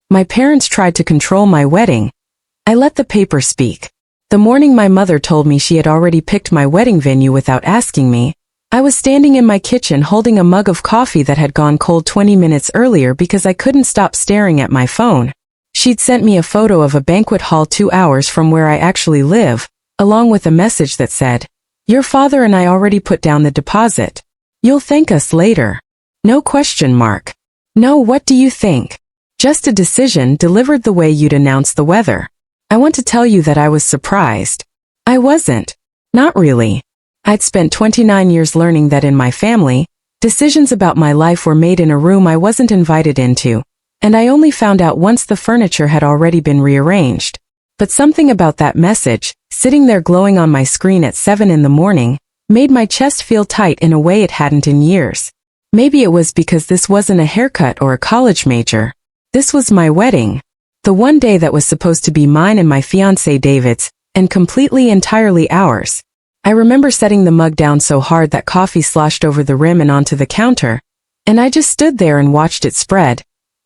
My parents tried to control my wedding. I let the paper speak. The morning my mother told me she had already picked my wedding venue without asking me, I was standing in my kitchen holding a mug of coffee that had gone cold 20 minutes earlier because I couldn't stop staring at my phone. She'd sent me a photo of a banquet hall 2 hours from where I actually live, along with a message that said, "Your father and I already put down the deposit. You'll thank us later." No question mark. No, what do you think? Just a decision delivered the way you'd announce the weather. I want to tell you that I was surprised. I wasn't. Not really. I'd spent 29 years learning that in my family, decisions about my life were made in a room I wasn't invited into, and I only found out once the furniture had already been rearranged. But something about that message, sitting there glowing on my screen at 7 in the morning, made my chest feel tight in a way it hadn't in years. Maybe it was because this wasn't a haircut or a college major. This was my wedding. The one day that was supposed to be mine and my fiancé David's, and completely entirely ours. I remember setting the mug down so hard that coffee sloshed over the rim and onto the counter, and I just stood there and watched it spread.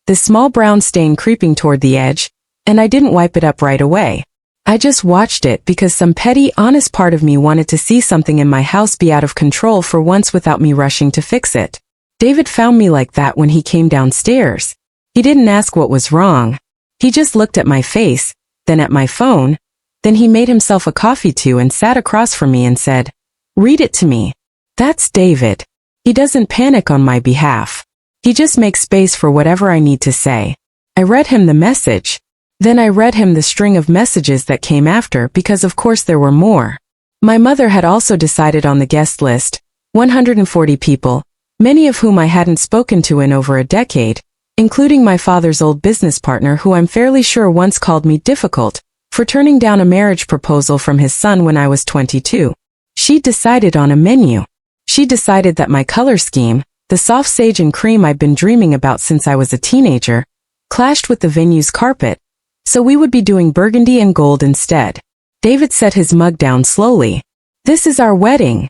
This small brown stain creeping toward the edge, and I didn't wipe it up right away. I just watched it because some petty, honest part of me wanted to see something in my house be out of control for once without me rushing to fix it. David found me like that when he came downstairs. He didn't ask what was wrong. He just looked at my face, then at my phone, then he made himself a coffee too and sat across from me and said, "Read it to me." That's David. He doesn't panic on my behalf. He just makes space for whatever I need to say. I read him the message. Then I read him the string of messages that came after because of course there were more. My mother had also decided on the guest list, 140 people, many of whom I hadn't spoken to in over a decade, including my father's old business partner who I'm fairly sure once called me difficult for turning down a marriage proposal from his son when I was 22. She decided on a menu. She decided that my color scheme, the soft sage and cream I'd been dreaming about since I was a teenager, clashed with the venue's carpet, so we would be doing burgundy and gold instead. David set his mug down slowly. "This is our wedding,"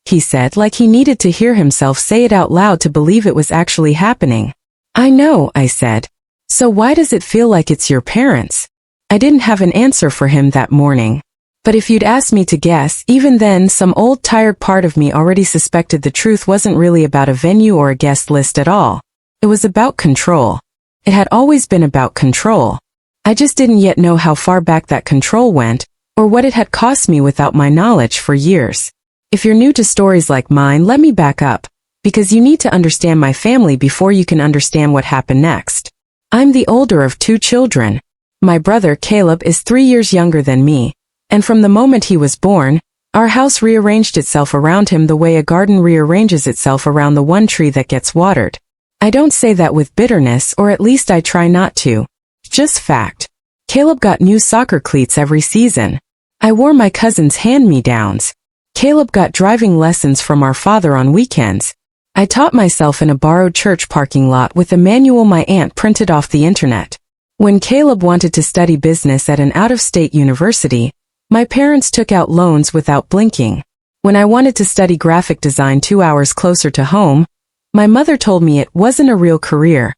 he said, like he needed to hear himself say it out loud to believe it was actually happening. "I know," I said. "So why does it feel like it's your parents?" I didn't have an answer for him that morning. But if you'd asked me to guess, even then some old tired part of me already suspected the truth wasn't really about a venue or a guest list at all. It was about control. It had always been about control. I just didn't yet know how far back that control went, or what it had cost me without my knowledge for years. If you're new to stories like mine, let me back up, because you need to understand my family before you can understand what happened next. I'm the older of 2 children. My brother Caleb is 3 years younger than me, and from the moment he was born, our house rearranged itself around him the way a garden rearranges itself around the one tree that gets watered. I don't say that with bitterness, or at least I try not to. Just fact. Caleb got new soccer cleats every season. I wore my cousin's hand-me-downs. Caleb got driving lessons from our father on weekends. I taught myself in a borrowed church parking lot with a manual my aunt printed off the internet. When Caleb wanted to study business at an out-of-state university, my parents took out loans without blinking. When I wanted to study graphic design 2 hours closer to home, my mother told me it wasn't a real career,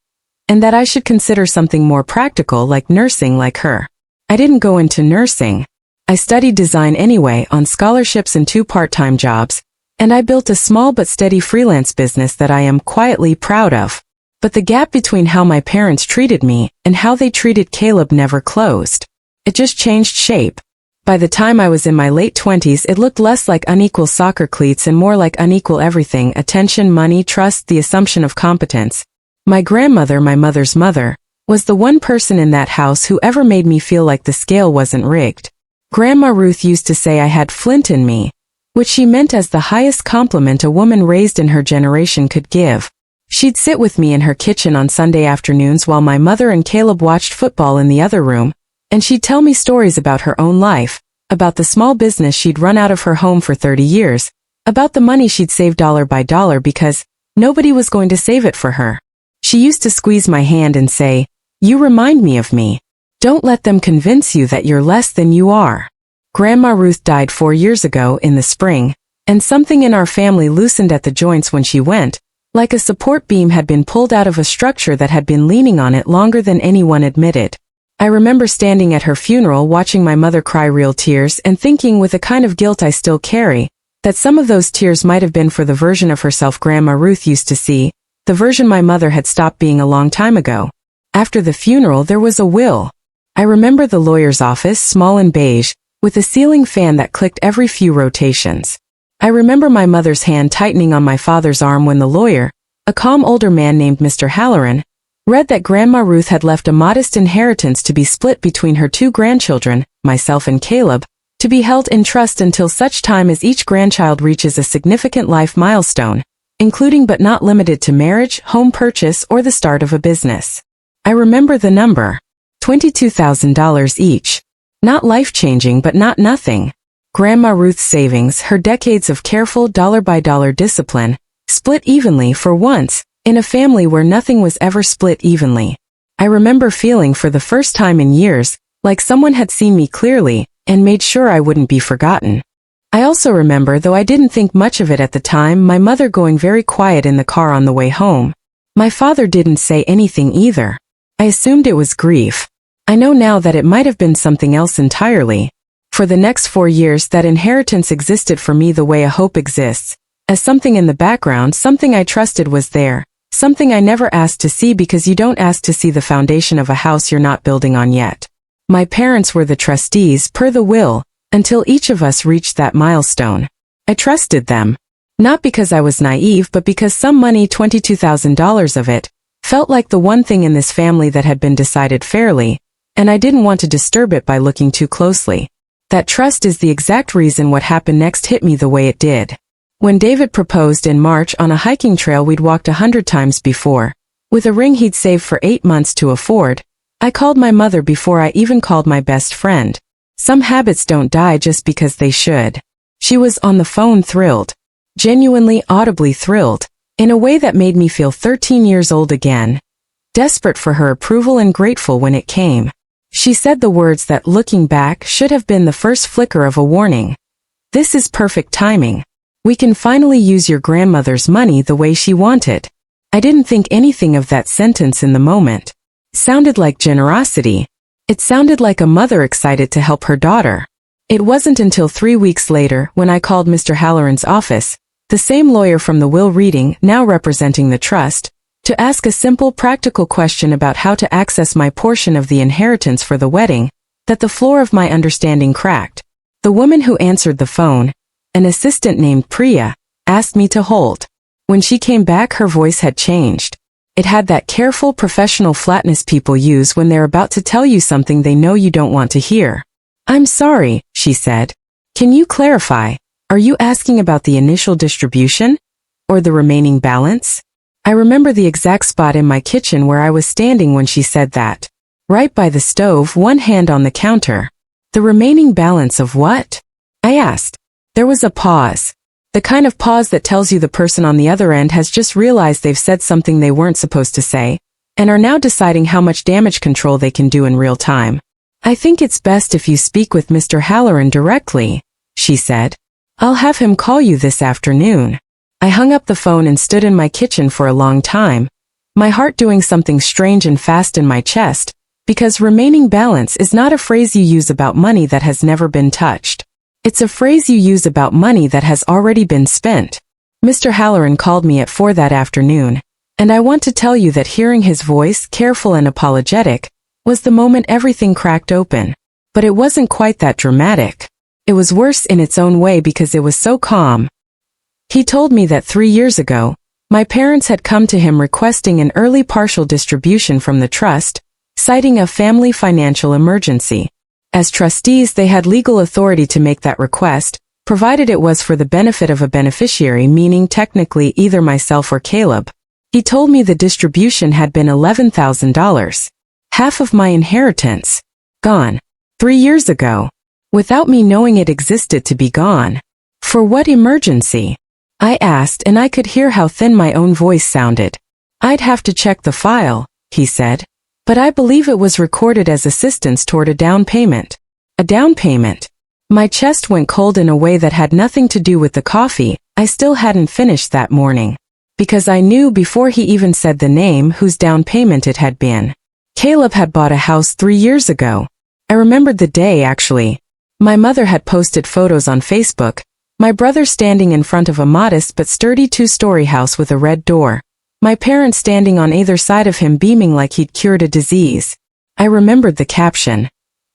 and that I should consider something more practical like nursing like her. I didn't go into nursing. I studied design anyway on scholarships and 2 part-time jobs, and I built a small but steady freelance business that I am quietly proud of. But the gap between how my parents treated me and how they treated Caleb never closed. It just changed shape. By the time I was in my late 20s, it looked less like unequal soccer cleats and more like unequal everything: attention, money, trust, the assumption of competence. My grandmother, my mother's mother, was the one person in that house who ever made me feel like the scale wasn't rigged. Grandma Ruth used to say I had flint in me, which she meant as the highest compliment a woman raised in her generation could give. She'd sit with me in her kitchen on Sunday afternoons while my mother and Caleb watched football in the other room, and she'd tell me stories about her own life, about the small business she'd run out of her home for 30 years, about the money she'd saved dollar by dollar because nobody was going to save it for her. She used to squeeze my hand and say, "You remind me of me. Don't let them convince you that you're less than you are." Grandma Ruth died 4 years ago in the spring, and something in our family loosened at the joints when she went, Like a support beam had been pulled out of a structure that had been leaning on it longer than anyone admitted. I remember standing at her funeral watching my mother cry real tears and thinking with a kind of guilt I still carry, that some of those tears might have been for the version of herself Grandma Ruth used to see, the version my mother had stopped being a long time ago. After the funeral there was a will. I remember the lawyer's office, small and beige, with a ceiling fan that clicked every few rotations. I remember my mother's hand tightening on my father's arm when the lawyer, a calm older man named Mr. Halloran, read that Grandma Ruth had left a modest inheritance to be split between her two grandchildren, myself and Caleb, to be held in trust until such time as each grandchild reaches a significant life milestone, including but not limited to marriage, home purchase, or the start of a business. I remember the number. $22,000 each. Not life-changing but not nothing. Grandma Ruth's savings, her decades of careful dollar-by-dollar discipline, split evenly for once, in a family where nothing was ever split evenly. I remember feeling for the first time in years, like someone had seen me clearly, and made sure I wouldn't be forgotten. I also remember, though I didn't think much of it at the time, my mother going very quiet in the car on the way home. My father didn't say anything either. I assumed it was grief. I know now that it might have been something else entirely. For the next 4 years that inheritance existed for me the way a hope exists, as something in the background, something I trusted was there. Something I never asked to see because you don't ask to see the foundation of a house you're not building on yet. My parents were the trustees per the will, until each of us reached that milestone. I trusted them. Not because I was naive but because some money, $22,000 of it, felt like the one thing in this family that had been decided fairly, and I didn't want to disturb it by looking too closely. That trust is the exact reason what happened next hit me the way it did. When David proposed in March on a hiking trail we'd walked 100 times before, with a ring he'd saved for 8 months to afford, I called my mother before I even called my best friend. Some habits don't die just because they should. She was on the phone thrilled. Genuinely, audibly thrilled, in a way that made me feel 13 years old again. Desperate for her approval and grateful when it came. She said the words that, looking back, should have been the first flicker of a warning. This is perfect timing. We can finally use your grandmother's money the way she wanted. I didn't think anything of that sentence in the moment. It sounded like generosity. It sounded like a mother excited to help her daughter. It wasn't until 3 weeks later, when I called Mr. Halloran's office, the same lawyer from the will reading, now representing the trust, to ask a simple practical question about how to access my portion of the inheritance for the wedding, that the floor of my understanding cracked. The woman who answered the phone, an assistant named Priya, asked me to hold. When she came back, her voice had changed. It had that careful professional flatness people use when they're about to tell you something they know you don't want to hear. "I'm sorry," she said. "Can you clarify? Are you asking about the initial distribution? Or the remaining balance?" I remember the exact spot in my kitchen where I was standing when she said that. Right by the stove, one hand on the counter. "The remaining balance of what?" I asked. There was a pause. The kind of pause that tells you the person on the other end has just realized they've said something they weren't supposed to say, and are now deciding how much damage control they can do in real time. "I think it's best if you speak with Mr. Halloran directly," she said. "I'll have him call you this afternoon." I hung up the phone and stood in my kitchen for a long time, my heart doing something strange and fast in my chest, because remaining balance is not a phrase you use about money that has never been touched. It's a phrase you use about money that has already been spent. Mr. Halloran called me at 4 that afternoon, and I want to tell you that hearing his voice, careful and apologetic, was the moment everything cracked open. But it wasn't quite that dramatic. It was worse in its own way because it was so calm. He told me that 3 years ago, my parents had come to him requesting an early partial distribution from the trust, citing a family financial emergency. As trustees, they had legal authority to make that request, provided it was for the benefit of a beneficiary, meaning technically either myself or Caleb. He told me the distribution had been $11,000. Half of my inheritance. Gone. 3 years ago. Without me knowing it existed to be gone. For what emergency? I asked, and I could hear how thin my own voice sounded. "I'd have to check the file," he said. "But I believe it was recorded as assistance toward a down payment." A down payment. My chest went cold in a way that had nothing to do with the coffee I still hadn't finished that morning. because I knew before he even said the name whose down payment it had been. Caleb had bought a house 3 years ago. I remembered the day, actually. My mother had posted photos on Facebook, my brother standing in front of a modest but sturdy 2-story house with a red door, my parents standing on either side of him beaming like he'd cured a disease. I remembered the caption.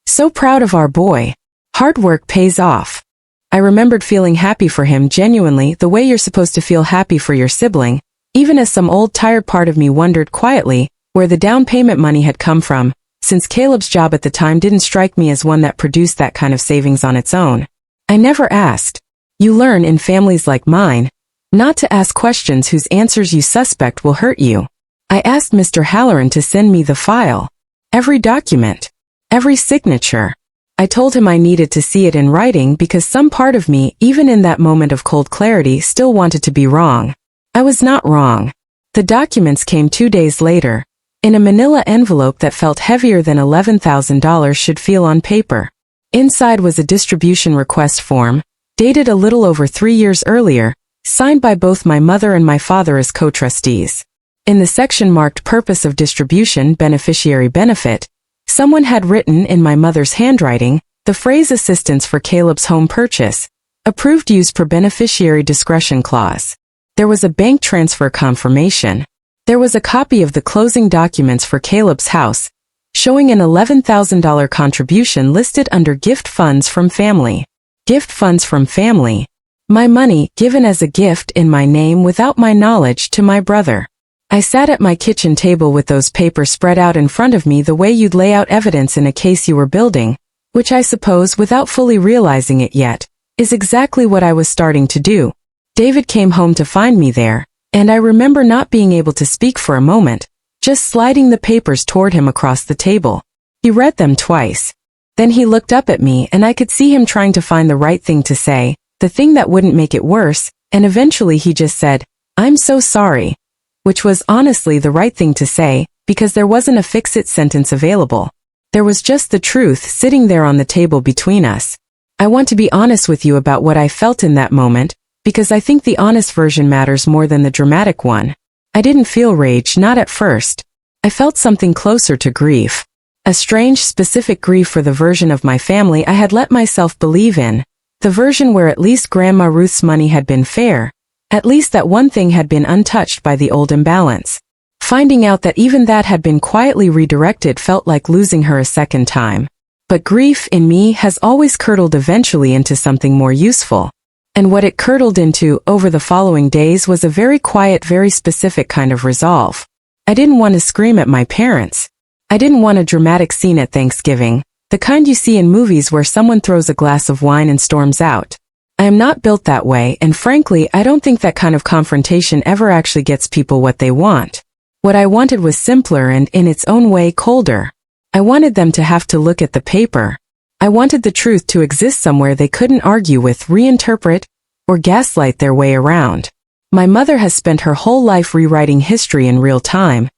"So proud of our boy. Hard work pays off." I remembered feeling happy for him genuinely, the way you're supposed to feel happy for your sibling, even as some old tired part of me wondered quietly where the down payment money had come from, since Caleb's job at the time didn't strike me as one that produced that kind of savings on its own. I never asked. You learn in families like mine not to ask questions whose answers you suspect will hurt you. I asked Mr. Halloran to send me the file. Every document. Every signature. I told him I needed to see it in writing because some part of me, even in that moment of cold clarity, still wanted to be wrong. I was not wrong. The documents came 2 days later, in a manila envelope that felt heavier than $11,000 should feel on paper. Inside was a distribution request form, dated a little over 3 years earlier, signed by both my mother and my father as co-trustees. In the section marked Purpose of Distribution Beneficiary Benefit, someone had written in my mother's handwriting the phrase Assistance for Caleb's home purchase, approved use per beneficiary discretion clause. There was a bank transfer confirmation. There was a copy of the closing documents for Caleb's house, showing an $11,000 contribution listed under gift funds from family. Gift funds from family. My money given as a gift in my name without my knowledge to my brother. I sat at my kitchen table with those papers spread out in front of me the way you'd lay out evidence in a case you were building, which I suppose, without fully realizing it yet, is exactly what I was starting to do. David came home to find me there, and I remember not being able to speak for a moment, just sliding the papers toward him across the table. He read them twice. Then he looked up at me and I could see him trying to find the right thing to say, the thing that wouldn't make it worse, and eventually he just said, "I'm so sorry," which was honestly the right thing to say, because there wasn't a fix-it sentence available. There was just the truth sitting there on the table between us. I want to be honest with you about what I felt in that moment, because I think the honest version matters more than the dramatic one. I didn't feel rage, not at first. I felt something closer to grief. A strange, specific grief for the version of my family I had let myself believe in. The version where at least Grandma Ruth's money had been fair. At least that one thing had been untouched by the old imbalance. Finding out that even that had been quietly redirected felt like losing her a second time. But grief in me has always curdled eventually into something more useful. And what it curdled into over the following days was a very quiet, very specific kind of resolve. I didn't want to scream at my parents. I didn't want a dramatic scene at Thanksgiving, the kind you see in movies where someone throws a glass of wine and storms out. I am not built that way, and frankly, I don't think that kind of confrontation ever actually gets people what they want. What I wanted was simpler and, in its own way, colder. I wanted them to have to look at the paper. I wanted the truth to exist somewhere they couldn't argue with, reinterpret, or gaslight their way around. My mother has spent her whole life rewriting history in real time,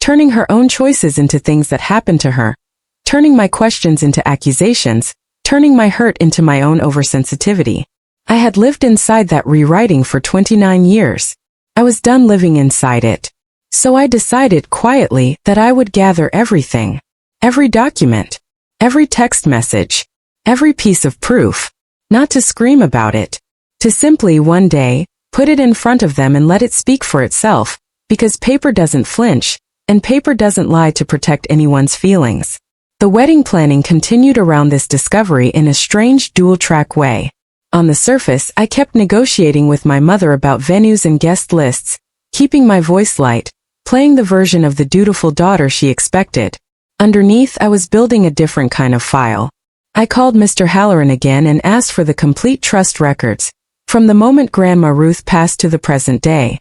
turning her own choices into things that happened to her, turning my questions into accusations, turning my hurt into my own oversensitivity. I had lived inside that rewriting for 29 years. I was done living inside it. So I decided quietly that I would gather everything. Every document. Every text message. Every piece of proof. Not to scream about it. To simply one day, put it in front of them and let it speak for itself, because paper doesn't flinch, and paper doesn't lie to protect anyone's feelings. The wedding planning continued around this discovery in a strange dual-track way. On the surface, I kept negotiating with my mother about venues and guest lists, keeping my voice light, playing the version of the dutiful daughter she expected. Underneath, I was building a different kind of file. I called Mr. Halloran again and asked for the complete trust records, from the moment Grandma Ruth passed to the present day.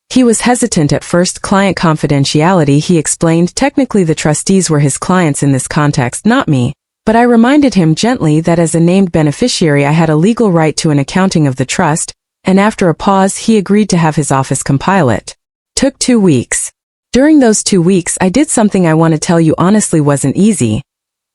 He was hesitant at first. Client confidentiality, he explained. Technically the trustees were his clients in this context, not me. But I reminded him gently that as a named beneficiary I had a legal right to an accounting of the trust, and after a pause he agreed to have his office compile it. Took 2 weeks. During those 2 weeks I did something I want to tell you honestly wasn't easy.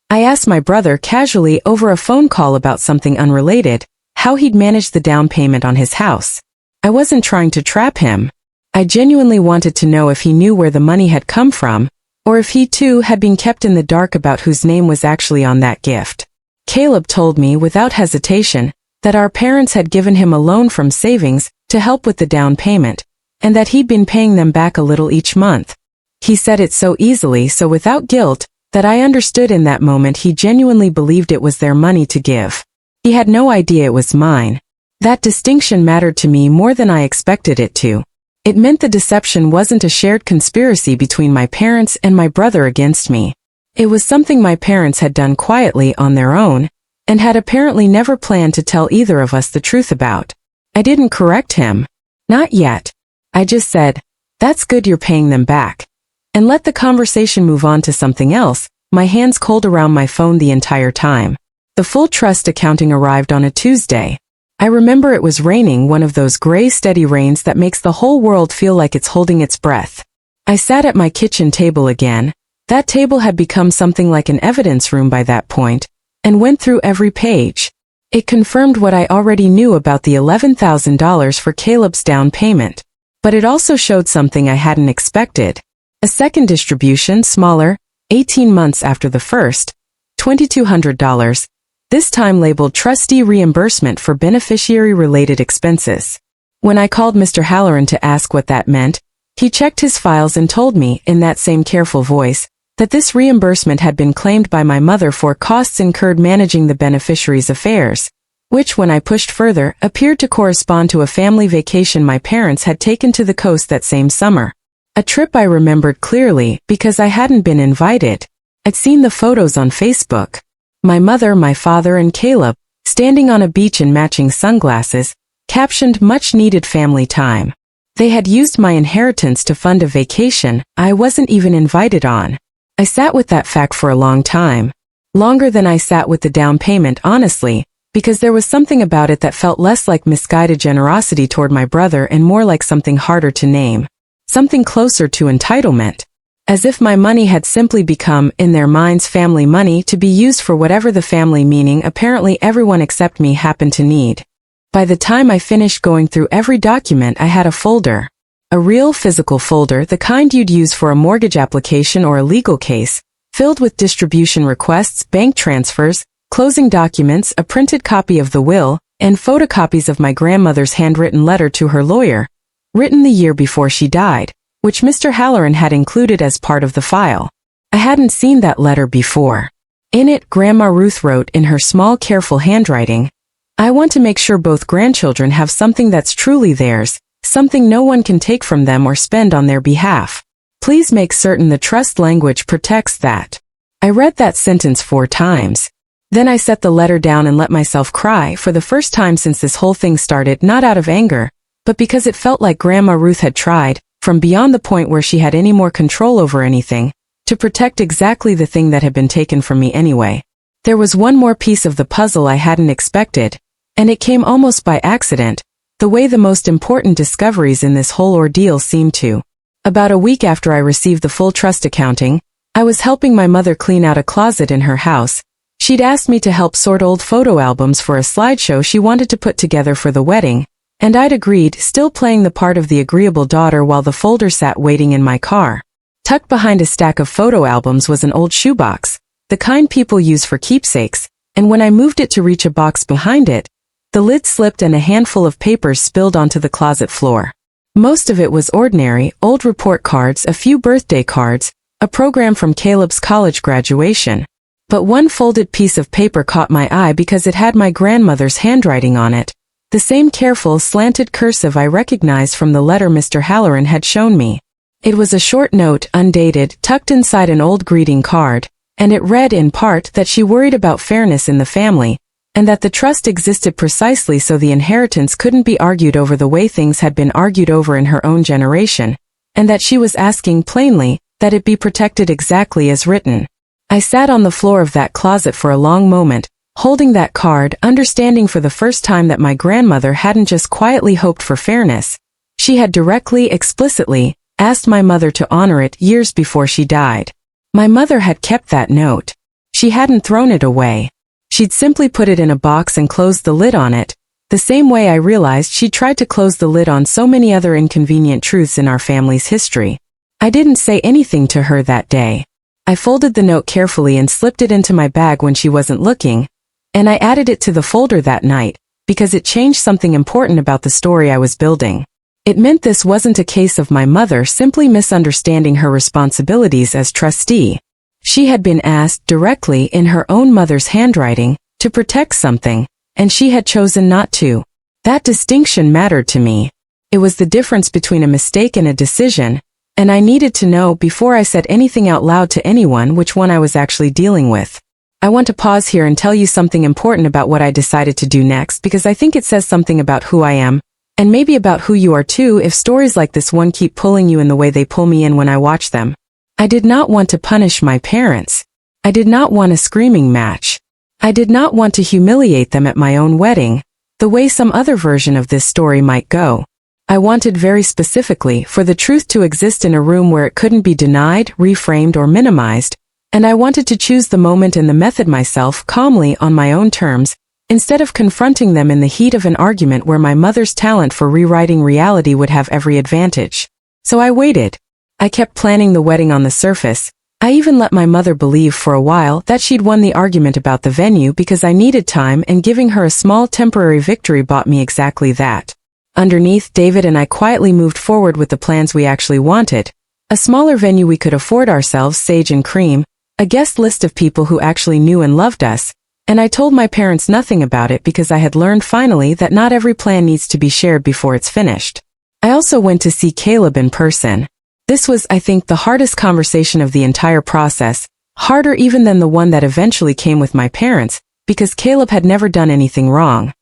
I asked my brother casually over a phone call about something unrelated, how he'd managed the down payment on his house. I wasn't trying to trap him. I genuinely wanted to know if he knew where the money had come from, or if he too had been kept in the dark about whose name was actually on that gift. Caleb told me without hesitation that our parents had given him a loan from savings to help with the down payment, and that he'd been paying them back a little each month. He said it so easily, so without guilt, that I understood in that moment he genuinely believed it was their money to give. He had no idea it was mine. That distinction mattered to me more than I expected it to. It meant the deception wasn't a shared conspiracy between my parents and my brother against me. It was something my parents had done quietly on their own, and had apparently never planned to tell either of us the truth about. I didn't correct him. Not yet. I just said, "That's good you're paying them back," and let the conversation move on to something else, my hands cold around my phone the entire time. The full trust accounting arrived on a Tuesday. I remember it was raining, one of those gray steady rains that makes the whole world feel like it's holding its breath. I sat at my kitchen table again. That table had become something like an evidence room by that point, and went through every page. It confirmed what I already knew about the $11,000 for Caleb's down payment. But it also showed something I hadn't expected. A second distribution, smaller, 18 months after the first, $2,200, this time labeled trustee reimbursement for beneficiary-related expenses. When I called Mr. Halloran to ask what that meant, he checked his files and told me, in that same careful voice, that this reimbursement had been claimed by my mother for costs incurred managing the beneficiary's affairs, which, when I pushed further, appeared to correspond to a family vacation my parents had taken to the coast that same summer. A trip I remembered clearly because I hadn't been invited. I'd seen the photos on Facebook. My mother, my father, and Caleb, standing on a beach in matching sunglasses, captioned much-needed family time. They had used my inheritance to fund a vacation I wasn't even invited on. I sat with that fact for a long time. Longer than I sat with the down payment, honestly, because there was something about it that felt less like misguided generosity toward my brother and more like something harder to name. Something closer to entitlement. As if my money had simply become, in their minds, family money to be used for whatever the family, meaning apparently everyone except me, happened to need. By the time I finished going through every document, I had a folder. A real physical folder, the kind you'd use for a mortgage application or a legal case, filled with distribution requests, bank transfers, closing documents, a printed copy of the will, and photocopies of my grandmother's handwritten letter to her lawyer, written the year before she died, which Mr. Halloran had included as part of the file. I hadn't seen that letter before. In it, Grandma Ruth wrote in her small, careful handwriting, "I want to make sure both grandchildren have something that's truly theirs, something no one can take from them or spend on their behalf. Please make certain the trust language protects that." I read that sentence 4 times. Then I set the letter down and let myself cry for the first time since this whole thing started, not out of anger, but because it felt like Grandma Ruth had tried, from beyond the point where she had any more control over anything, to protect exactly the thing that had been taken from me anyway. There was one more piece of the puzzle I hadn't expected, and it came almost by accident, the way the most important discoveries in this whole ordeal seemed to. About a week after I received the full trust accounting, I was helping my mother clean out a closet in her house. She'd asked me to help sort old photo albums for a slideshow she wanted to put together for the wedding, and I'd agreed, still playing the part of the agreeable daughter while the folder sat waiting in my car. Tucked behind a stack of photo albums was an old shoebox, the kind people use for keepsakes, and when I moved it to reach a box behind it, the lid slipped and a handful of papers spilled onto the closet floor. Most of it was ordinary, old report cards, a few birthday cards, a program from Caleb's college graduation. But one folded piece of paper caught my eye because it had my grandmother's handwriting on it, the same careful, slanted cursive I recognized from the letter Mr. Halloran had shown me. It was a short note, undated, tucked inside an old greeting card, and it read in part that she worried about fairness in the family, and that the trust existed precisely so the inheritance couldn't be argued over the way things had been argued over in her own generation, and that she was asking plainly that it be protected exactly as written. I sat on the floor of that closet for a long moment, holding that card, understanding for the first time that my grandmother hadn't just quietly hoped for fairness. She had directly, explicitly, asked my mother to honor it years before she died. My mother had kept that note. She hadn't thrown it away. She'd simply put it in a box and closed the lid on it, The same way I realized she tried to close the lid on so many other inconvenient truths in our family's history. I didn't say anything to her that day. I folded the note carefully and slipped it into my bag when she wasn't looking, and I added it to the folder that night, because it changed something important about the story I was building. It meant this wasn't a case of my mother simply misunderstanding her responsibilities as trustee. She had been asked directly in her own mother's handwriting to protect something, and she had chosen not to. That distinction mattered to me. It was the difference between a mistake and a decision, and I needed to know before I said anything out loud to anyone which one I was actually dealing with. I want to pause here and tell you something important about what I decided to do next because I think it says something about who I am, and maybe about who you are too if stories like this one keep pulling you in the way they pull me in when I watch them. I did not want to punish my parents. I did not want a screaming match. I did not want to humiliate them at my own wedding, the way some other version of this story might go. I wanted very specifically for the truth to exist in a room where it couldn't be denied, reframed, or minimized, and I wanted to choose the moment and the method myself calmly on my own terms, instead of confronting them in the heat of an argument where my mother's talent for rewriting reality would have every advantage. So I waited. I kept planning the wedding on the surface. I even let my mother believe for a while that she'd won the argument about the venue because I needed time, and giving her a small temporary victory bought me exactly that. Underneath, David and I quietly moved forward with the plans we actually wanted. A smaller venue we could afford ourselves, sage and cream, a guest list of people who actually knew and loved us, and I told my parents nothing about it because I had learned finally that not every plan needs to be shared before it's finished. I also went to see Caleb in person. This was, I think, the hardest conversation of the entire process, harder even than the one that eventually came with my parents, because Caleb had never done anything wrong.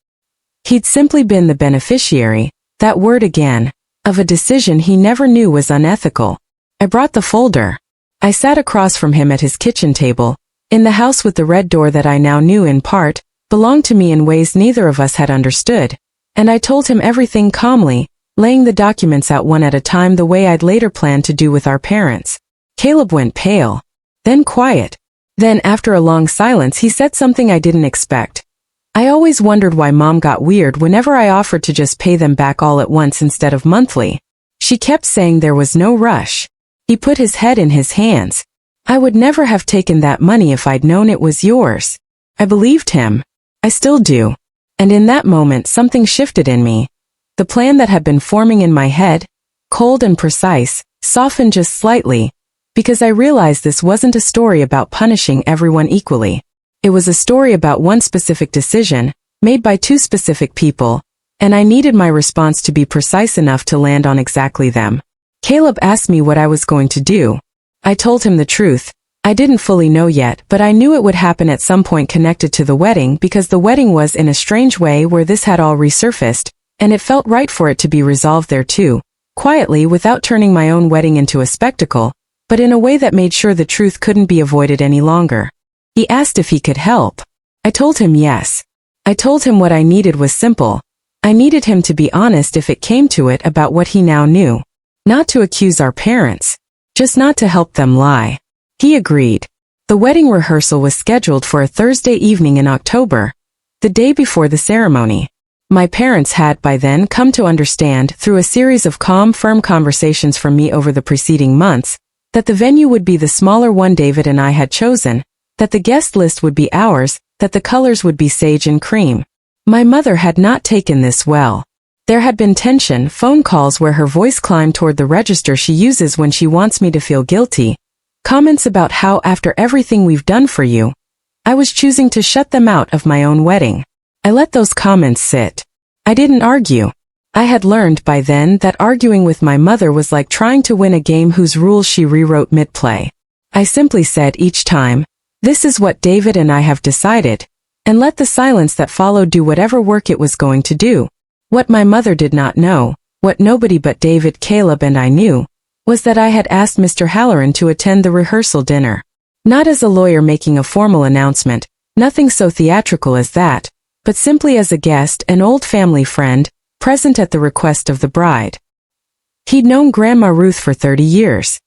He'd simply been the beneficiary, that word again, of a decision he never knew was unethical. I brought the folder. I sat across from him at his kitchen table, in the house with the red door that I now knew in part belonged to me in ways neither of us had understood, and I told him everything calmly, laying the documents out one at a time the way I'd later planned to do with our parents. Caleb went pale, then quiet. Then after a long silence he said something I didn't expect. I always wondered why Mom got weird whenever I offered to just pay them back all at once instead of monthly. She kept saying there was no rush. He put his head in his hands. I would never have taken that money if I'd known it was yours. I believed him. I still do. And in that moment something shifted in me. The plan that had been forming in my head, cold and precise, softened just slightly, because I realized this wasn't a story about punishing everyone equally. It was a story about one specific decision, made by two specific people, and I needed my response to be precise enough to land on exactly them. Caleb asked me what I was going to do. I told him the truth. I didn't fully know yet, but I knew it would happen at some point connected to the wedding because the wedding was in a strange way where this had all resurfaced, and it felt right for it to be resolved there too, quietly without turning my own wedding into a spectacle, but in a way that made sure the truth couldn't be avoided any longer. He asked if he could help. I told him yes. I told him what I needed was simple. I needed him to be honest if it came to it about what he now knew. Not to accuse our parents. Just not to help them lie. He agreed. The wedding rehearsal was scheduled for a Thursday evening in October, the day before the ceremony. My parents had by then come to understand, through a series of calm, firm conversations from me over the preceding months, that the venue would be the smaller one David and I had chosen, that the guest list would be ours, that the colors would be sage and cream. My mother had not taken this well. There had been tension, phone calls where her voice climbed toward the register she uses when she wants me to feel guilty, comments about how after everything we've done for you, I was choosing to shut them out of my own wedding. I let those comments sit. I didn't argue. I had learned by then that arguing with my mother was like trying to win a game whose rules she rewrote mid-play. I simply said each time, "This is what David and I have decided," and let the silence that followed do whatever work it was going to do. What my mother did not know, what nobody but David, Caleb, and I knew, was that I had asked Mr. Halloran to attend the rehearsal dinner. Not as a lawyer making a formal announcement, nothing so theatrical as that, but simply as a guest, an old family friend, present at the request of the bride. He'd known Grandma Ruth for 30 years.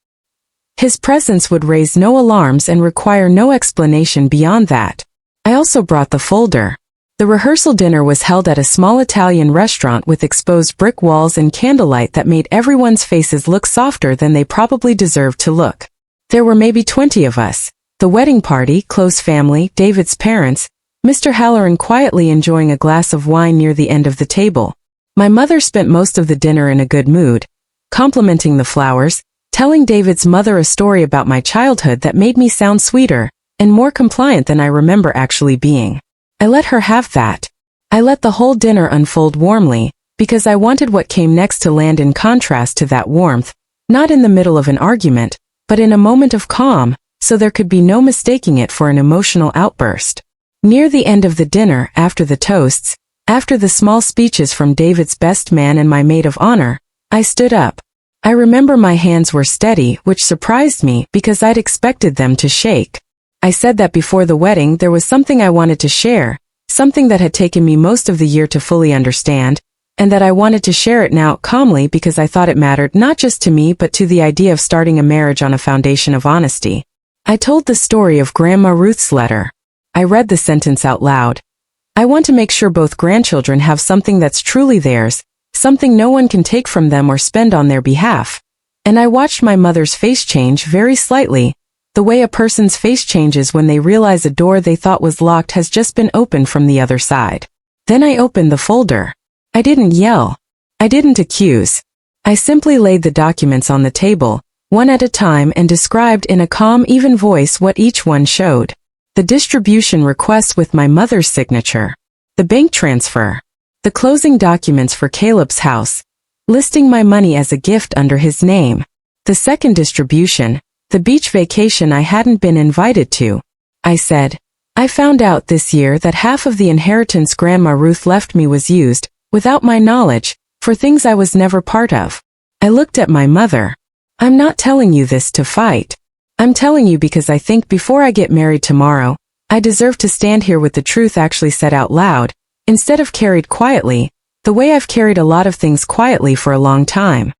His presence would raise no alarms and require no explanation beyond that. I also brought the folder. The rehearsal dinner was held at a small Italian restaurant with exposed brick walls and candlelight that made everyone's faces look softer than they probably deserved to look. There were maybe 20 of us. The wedding party, close family, David's parents, Mr. Halloran quietly enjoying a glass of wine near the end of the table. My mother spent most of the dinner in a good mood, complimenting the flowers, telling David's mother a story about my childhood that made me sound sweeter and more compliant than I remember actually being. I let her have that. I let the whole dinner unfold warmly, because I wanted what came next to land in contrast to that warmth, not in the middle of an argument, but in a moment of calm, so there could be no mistaking it for an emotional outburst. Near the end of the dinner, after the toasts, after the small speeches from David's best man and my maid of honor, I stood up. I remember my hands were steady, which surprised me because I'd expected them to shake. I said that before the wedding there was something I wanted to share, something that had taken me most of the year to fully understand, and that I wanted to share it now calmly because I thought it mattered not just to me but to the idea of starting a marriage on a foundation of honesty. I told the story of Grandma Ruth's letter. I read the sentence out loud. I want to make sure both grandchildren have something that's truly theirs, something no one can take from them or spend on their behalf. And I watched my mother's face change very slightly, the way a person's face changes when they realize a door they thought was locked has just been opened from the other side. Then I opened the folder. I didn't yell. I didn't accuse. I simply laid the documents on the table, one at a time, and described in a calm, even voice what each one showed. The distribution request with my mother's signature. The bank transfer. The closing documents for Caleb's house, listing my money as a gift under his name. The second distribution. The beach vacation I hadn't been invited to. I said, I found out this year that half of the inheritance Grandma Ruth left me was used, without my knowledge, for things I was never part of. I looked at my mother. I'm not telling you this to fight. I'm telling you because I think before I get married tomorrow, I deserve to stand here with the truth actually said out loud, instead of carried quietly, the way I've carried a lot of things quietly for a long time.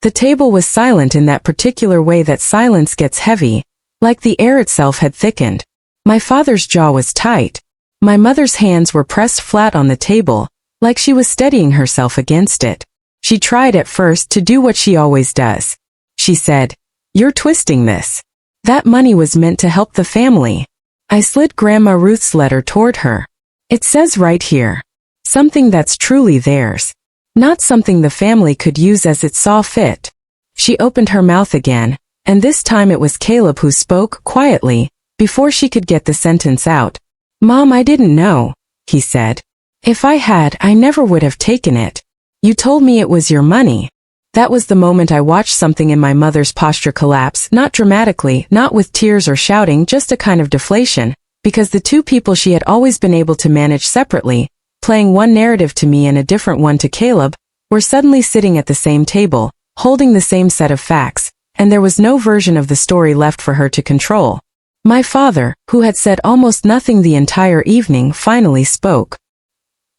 The table was silent in that particular way that silence gets heavy, like the air itself had thickened. My father's jaw was tight. My mother's hands were pressed flat on the table, like she was steadying herself against it. She tried at first to do what she always does. She said, "You're twisting this. That money was meant to help the family." I slid Grandma Ruth's letter toward her. It says right here, something that's truly theirs. Not something the family could use as it saw fit. She opened her mouth again, and this time it was Caleb who spoke quietly, before she could get the sentence out. "Mom, I didn't know," he said. "If I had, I never would have taken it. You told me it was your money." That was the moment I watched something in my mother's posture collapse, not dramatically, not with tears or shouting, just a kind of deflation, because the two people she had always been able to manage separately, playing one narrative to me and a different one to Caleb, were suddenly sitting at the same table, holding the same set of facts, and there was no version of the story left for her to control. My father, who had said almost nothing the entire evening, finally spoke.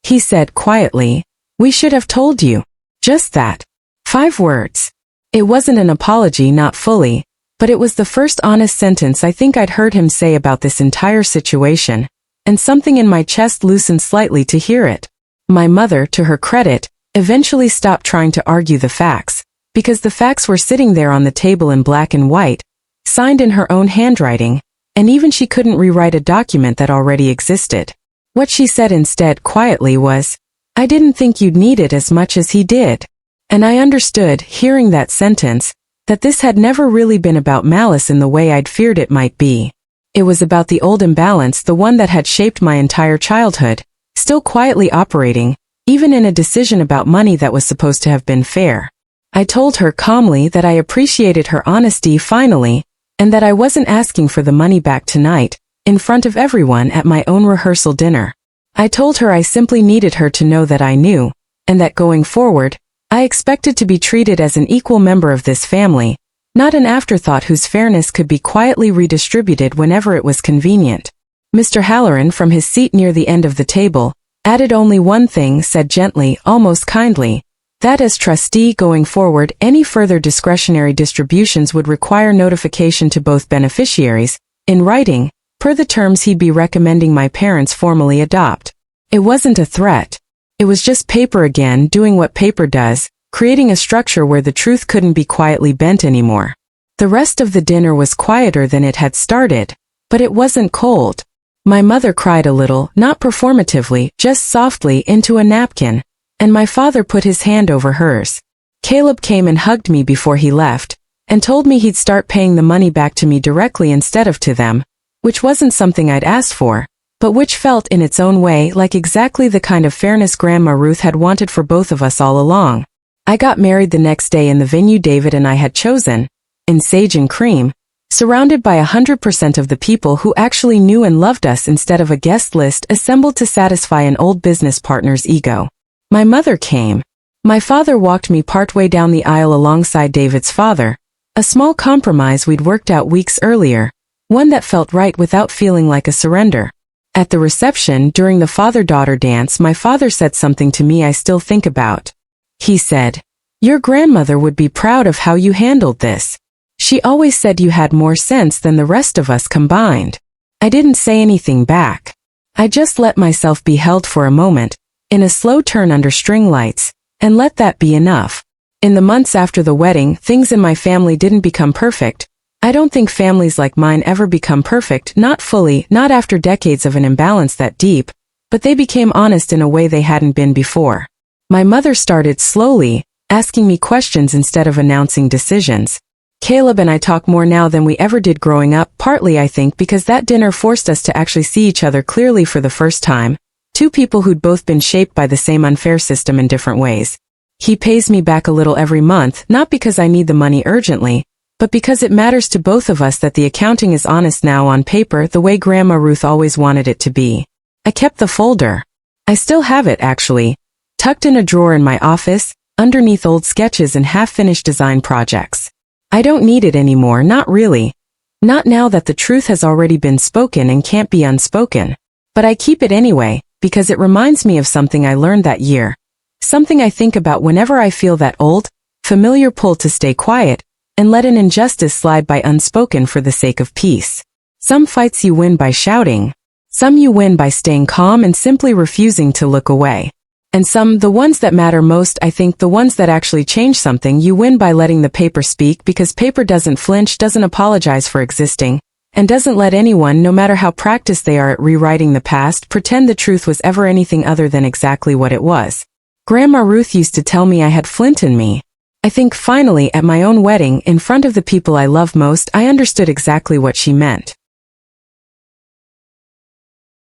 He said quietly, "We should have told you." Just that. 5 words. It wasn't an apology, not fully, but it was the first honest sentence I think I'd heard him say about this entire situation, and something in my chest loosened slightly to hear it. My mother, to her credit, eventually stopped trying to argue the facts, because the facts were sitting there on the table in black and white, signed in her own handwriting, and even she couldn't rewrite a document that already existed. What she said instead quietly was, "I didn't think you'd need it as much as he did." And I understood, hearing that sentence, that this had never really been about malice in the way I'd feared it might be. It was about the old imbalance, the one that had shaped my entire childhood, still quietly operating, even in a decision about money that was supposed to have been fair. I told her calmly that I appreciated her honesty finally, and that I wasn't asking for the money back tonight, in front of everyone at my own rehearsal dinner. I told her I simply needed her to know that I knew, and that going forward, I expected to be treated as an equal member of this family, not an afterthought whose fairness could be quietly redistributed whenever it was convenient. Mr. Halloran, from his seat near the end of the table, added only one thing, said gently, almost kindly, that as trustee going forward, any further discretionary distributions would require notification to both beneficiaries, in writing, per the terms he'd be recommending my parents formally adopt. It wasn't a threat. It was just paper again doing what paper does, creating a structure where the truth couldn't be quietly bent anymore. The rest of the dinner was quieter than it had started, but it wasn't cold. My mother cried a little, not performatively, just softly into a napkin, and my father put his hand over hers. Caleb came and hugged me before he left, and told me he'd start paying the money back to me directly instead of to them, which wasn't something I'd asked for, but which felt in its own way like exactly the kind of fairness Grandma Ruth had wanted for both of us all along. I got married the next day in the venue David and I had chosen, in Sage and Cream, surrounded by 100% of the people who actually knew and loved us instead of a guest list assembled to satisfy an old business partner's ego. My mother came. My father walked me partway down the aisle alongside David's father, a small compromise we'd worked out weeks earlier, one that felt right without feeling like a surrender. At the reception during the father-daughter dance, my father said something to me I still think about. He said, "Your grandmother would be proud of how you handled this. She always said you had more sense than the rest of us combined." I didn't say anything back. I just let myself be held for a moment, in a slow turn under string lights, and let that be enough. In the months after the wedding, things in my family didn't become perfect. I don't think families like mine ever become perfect, not fully, not after decades of an imbalance that deep, but they became honest in a way they hadn't been before. My mother started slowly, asking me questions instead of announcing decisions. Caleb and I talk more now than we ever did growing up, partly I think because that dinner forced us to actually see each other clearly for the first time, two people who'd both been shaped by the same unfair system in different ways. He pays me back a little every month, not because I need the money urgently, but because it matters to both of us that the accounting is honest now on paper the way Grandma Ruth always wanted it to be. I kept the folder. I still have it, actually, tucked in a drawer in my office, underneath old sketches and half-finished design projects. I don't need it anymore, not really. Not now that the truth has already been spoken and can't be unspoken. But I keep it anyway, because it reminds me of something I learned that year. Something I think about whenever I feel that old, familiar pull to stay quiet, and let an injustice slide by unspoken for the sake of peace. Some fights you win by shouting. Some you win by staying calm and simply refusing to look away. And some, the ones that matter most, I think the ones that actually change something, you win by letting the paper speak, because paper doesn't flinch, doesn't apologize for existing, and doesn't let anyone, no matter how practiced they are at rewriting the past, pretend the truth was ever anything other than exactly what it was. Grandma Ruth used to tell me I had flint in me. I think finally, at my own wedding, in front of the people I love most, I understood exactly what she meant.